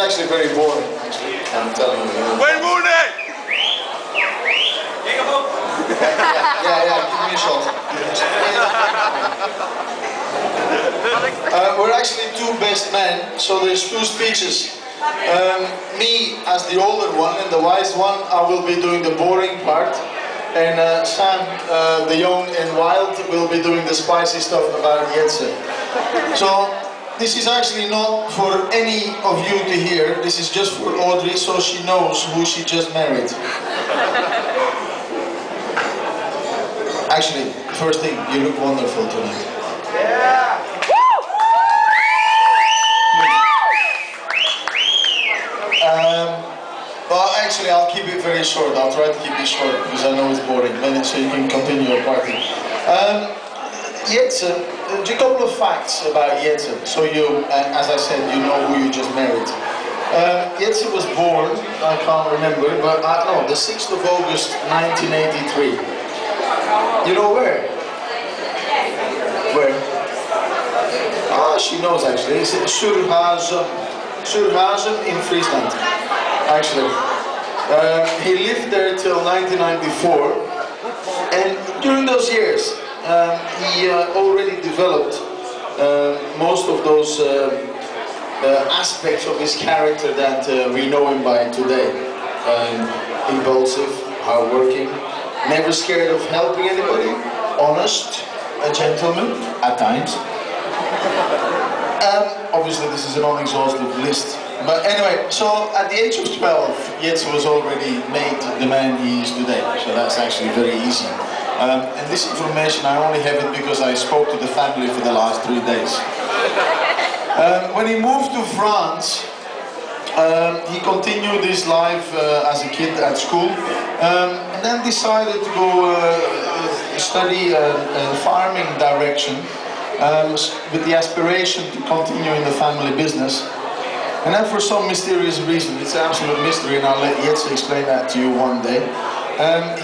actually very boring, actually. I'm telling you. Wayne Rooney! Yeah, give me a shot. We're actually two best men, so there's two speeches. Me as the older one and the wise one, I will be doing the boring part. And Sam, the young and wild, will be doing the spicy stuff about Jetse. So, this is actually not for any of you to hear, this is just for Audrey, so she knows who she just married. Actually, first thing, you look wonderful tonight. Yeah! Well, actually, I'll keep it very short. I'll try to keep it short because I know it's boring, but so you can continue your party. Jetse, a couple of facts about Jetse. So you, as I said, you know who you just married. Jetse was born, I can't remember, but no, the 6th of August 1983. You know where? Where? Ah, she knows actually. It's Surhuizen in Friesland, actually. He lived there till 1994, and during those years, he already developed most of those aspects of his character that we know him by today. Impulsive, hardworking, never scared of helping anybody, honest, a gentleman at times. Obviously this is an unexhaustive list. But anyway, so at the age of 12, Jetse was already made the man he is today. So that's actually very easy. And this information, I only have it because I spoke to the family for the last 3 days. When he moved to France, he continued his life as a kid at school, and then decided to go study farming direction with the aspiration to continue in the family business. And then for some mysterious reason, it's an absolute mystery, and I'll let Jetse explain that to you one day,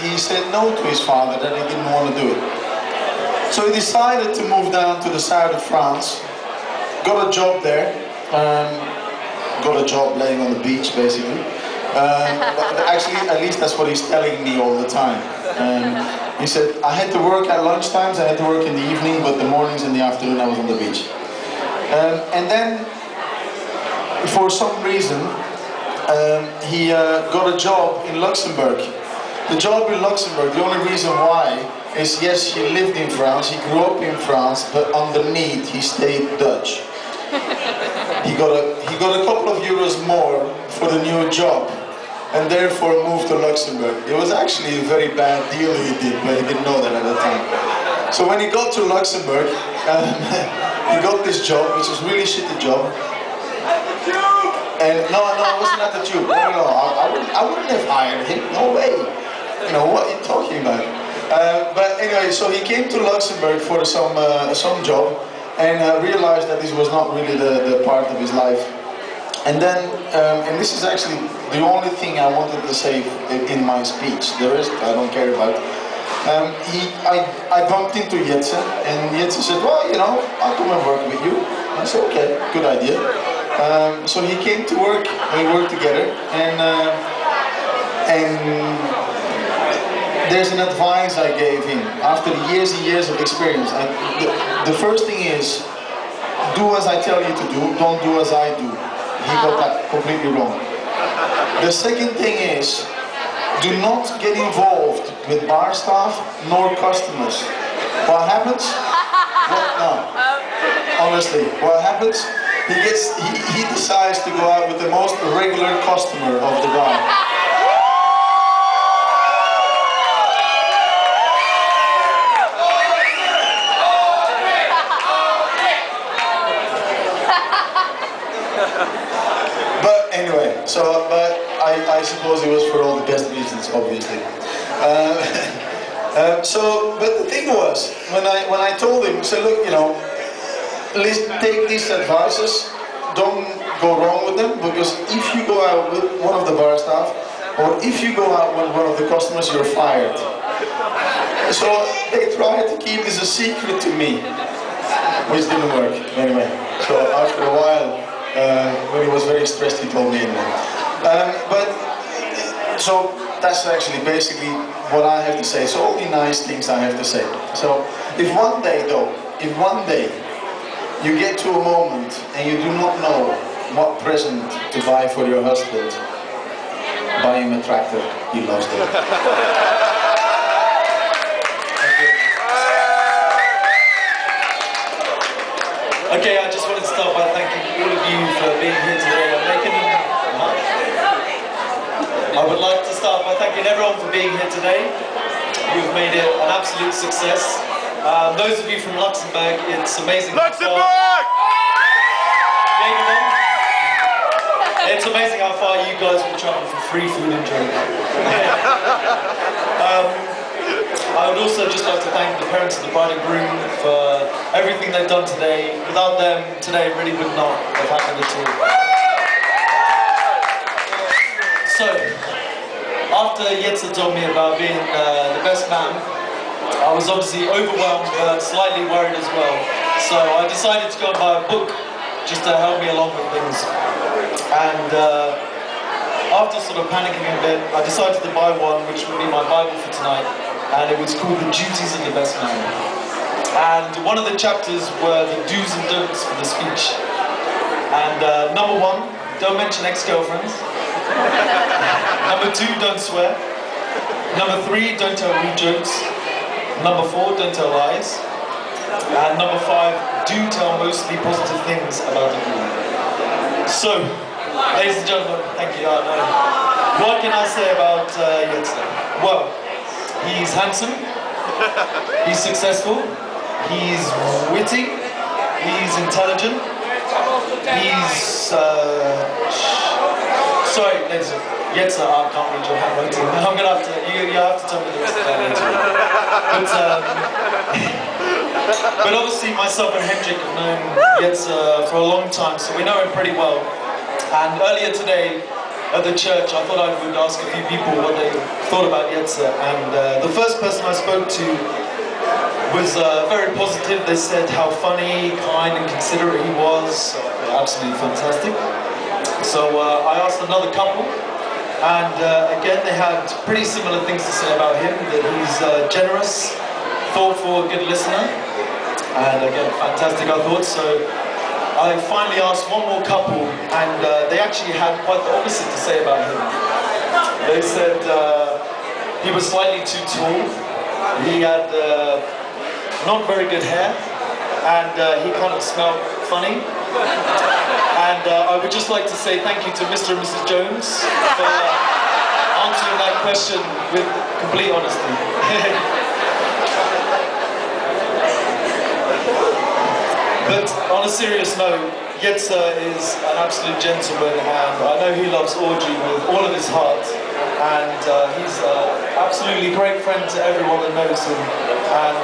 he said no to his father, that he didn't want to do it. So he decided to move down to the south of France, got a job there, got a job laying on the beach basically. But actually, at least that's what he's telling me all the time. He said, I had to work at lunchtimes, I had to work in the evening, but the mornings and the afternoon I was on the beach. And then, for some reason, he got a job in Luxembourg. The job in Luxembourg, the only reason why is, yes, he lived in France, he grew up in France, but underneath he stayed Dutch. He got a couple of euros more for the new job, and therefore moved to Luxembourg. It was actually a very bad deal he did, but he didn't know that at the time. So when he got to Luxembourg, he got this job, which was a really shitty job. And no, it wasn't at the tube. No, I wouldn't have hired him. No way. You know, what are you talking about? But anyway, so he came to Luxembourg for some job, and realized that this was not really the part of his life. And then, and this is actually the only thing I wanted to say in my speech. The rest I don't care about. I bumped into Jetse, and Jetse said, well, you know, I'll come and work with you. I said, okay, good idea. So he came to work, we worked together, and there's an advice I gave him after years and years of experience. The first thing is, do as I tell you to do, don't do as I do. He got that completely wrong. The second thing is, do not get involved with bar staff nor customers. What happens? No. Honestly, what happens? He decides to go out with the most regular customer of the bar. But anyway, but I suppose it was for all the best reasons, obviously. But the thing was, when I told him, so look, you know, take these advices, don't go wrong with them, because if you go out with one of the bar staff, or if you go out with one of the customers, you're fired. So they tried to keep this a secret to me, which didn't work anyway. So after a while, When he was very stressed, he told me anyway. So that's actually basically what I have to say. So all the nice things I have to say. So if one day you get to a moment and you do not know what present to buy for your husband, buy him a tractor. He loves it. Okay, I just wanted to start by thanking all of you for being here today and making them. I would like to start by thanking everyone for being here today. You've made it an absolute success. Those of you from Luxembourg, it's amazing. Luxembourg! It's amazing how far you guys will travel for free food and drink. I would also just like to thank the parents of the bride and groom for everything they've done today. Without them, today really would not have happened at all. So, after Jitse told me about being the best man, I was obviously overwhelmed but slightly worried as well. So I decided to go and buy a book just to help me along with things. And after sort of panicking a bit, I decided to buy one which would be my Bible for tonight. And it was called The Duties of the Best Man. And one of the chapters were the do's and don'ts for the speech. And number 1, don't mention ex-girlfriends. Number 2, don't swear. Number 3, don't tell rude jokes. Number 4, don't tell lies. And number 5, do tell mostly positive things about the groom. So, ladies and gentlemen, thank you. What can I say about Jitse? Well, he's handsome, he's successful, he's witty, he's intelligent, he's... sorry, ladies, Jitse, I can't read your handwriting. I'm going to have to, you have to tell me the rest of that later. But obviously myself and Hendrik have known Jitse for a long time, so we know him pretty well. And earlier today, at the church, I thought I would ask a few people what they thought about Jitse, and the first person I spoke to was very positive. They said how funny, kind and considerate he was. Absolutely fantastic. So I asked another couple, and again they had pretty similar things to say about him, that he's generous, thoughtful, a good listener, and again, fantastic I thought. So I finally asked one more couple, and they actually had quite the opposite to say about him. They said he was slightly too tall, he had not very good hair, and he kind of smelled funny. And I would just like to say thank you to Mr. and Mrs. Jones for answering that question with complete honesty. But on a serious note, Jitse is an absolute gentleman, and I know he loves Audrey with all of his heart, and he's an absolutely great friend to everyone that knows him. And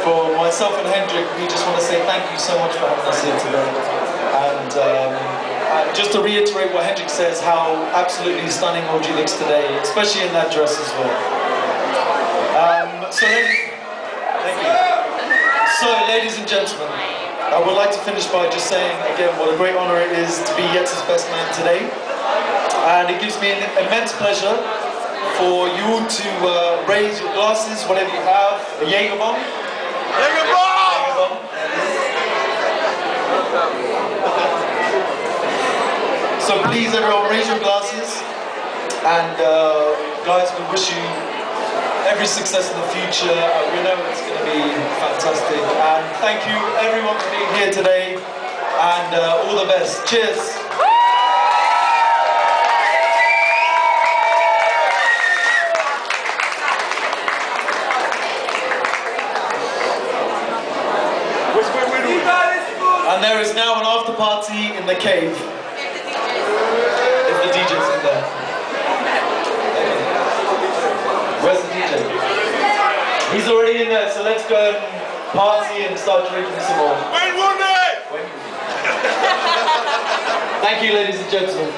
for myself and Hendrik, we just want to say thank you so much for having us here today. And just to reiterate what Hendrik says, how absolutely stunning Audrey looks today, especially in that dress as well. So ladies and gentlemen, I would like to finish by just saying again what a great honour it is to be Jitse's best man today. And it gives me an immense pleasure for you to raise your glasses, whatever you have, a Jägerbomb. Jägerbomb! So please everyone, raise your glasses, and guys, we wish you every success in the future. We know it's going to be fantastic, and thank you everyone for being here today, and all the best. Cheers! And there is now an after party in the cave. If the DJ's in there. Where's the DJ? He's already in there, so let's go and party and start drinking some more. Thank you, ladies and gentlemen.